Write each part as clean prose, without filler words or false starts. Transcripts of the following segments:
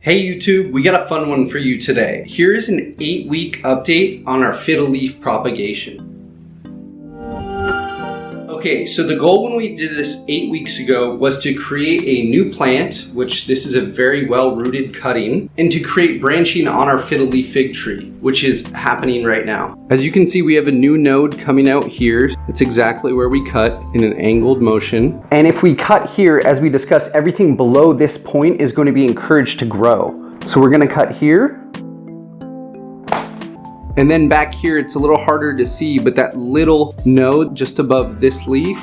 Hey YouTube, we got a fun one for you today. Here is an 8-week update on our fiddle leaf propagation. Okay, so the goal when we did this 8 weeks ago was to create a new plant, which this is a very well-rooted cutting, and to create branching on our fiddle leaf fig tree, which is happening right now. As you can see, we have a new node coming out here. It's exactly where we cut in an angled motion. And if we cut here, as we discussed, everything below this point is going to be encouraged to grow. So we're going to cut here. And then back here, it's a little harder to see, but that little node just above this leaf,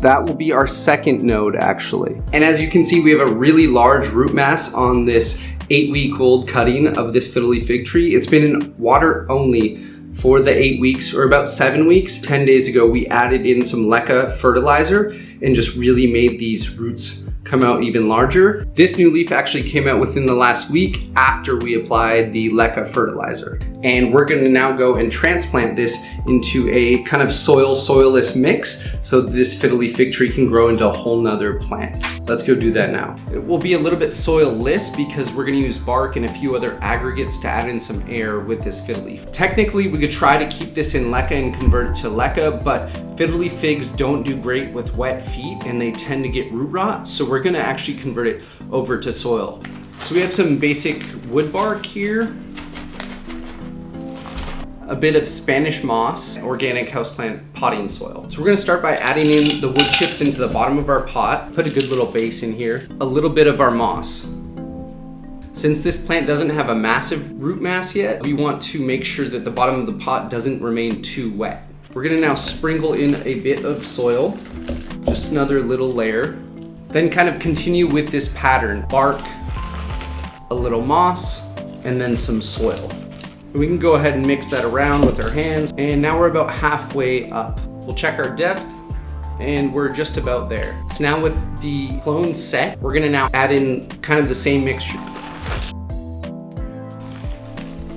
that will be our second node actually. And as you can see, we have a really large root mass on this 8-week-old cutting of this fiddle leaf fig tree. It's been in water only for the 8 weeks, or about 7 weeks. 10 days ago, we added in some leca fertilizer and just really made these roots come out even larger. This new leaf actually came out within the last week after we applied the leca fertilizer. And we're gonna now go and transplant this into a kind of soilless mix so this fiddle leaf fig tree can grow into a whole nother plant. Let's go do that now. It will be a little bit soilless because we're gonna use bark and a few other aggregates to add in some air with this fiddle leaf. Technically, we could try to keep this in leca and convert it to leca, but fiddle leaf figs don't do great with wet feet and they tend to get root rot, so we're gonna actually convert it over to soil. So we have some basic wood bark here, a bit of Spanish moss, organic houseplant potting soil. So we're gonna start by adding in the wood chips into the bottom of our pot, put a good little base in here, a little bit of our moss. Since this plant doesn't have a massive root mass yet, we want to make sure that the bottom of the pot doesn't remain too wet. We're gonna now sprinkle in a bit of soil, just another little layer. Then kind of continue with this pattern, bark, a little moss, and then some soil. We can go ahead and mix that around with our hands. And now we're about halfway up. We'll check our depth and we're just about there. So now with the clone set, we're gonna now add in kind of the same mixture.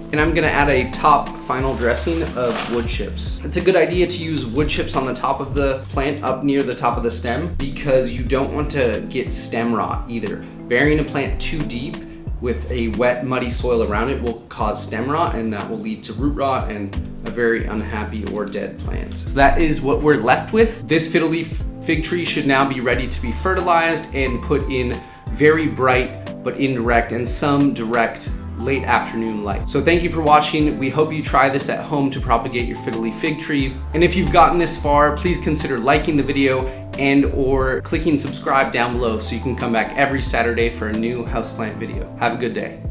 And I'm gonna add a top final dressing of wood chips. It's a good idea to use wood chips on the top of the plant up near the top of the stem because you don't want to get stem rot either. Burying a plant too deep with a wet, muddy soil around it will cause stem rot, and that will lead to root rot and a very unhappy or dead plant. So that is what we're left with. This fiddle leaf fig tree should now be ready to be fertilized and put in very bright but indirect and some direct late afternoon light. So thank you for watching. We hope you try this at home to propagate your fiddle leaf fig tree. And if you've gotten this far, please consider liking the video and or clicking subscribe down below so you can come back every Saturday for a new houseplant video. Have a good day.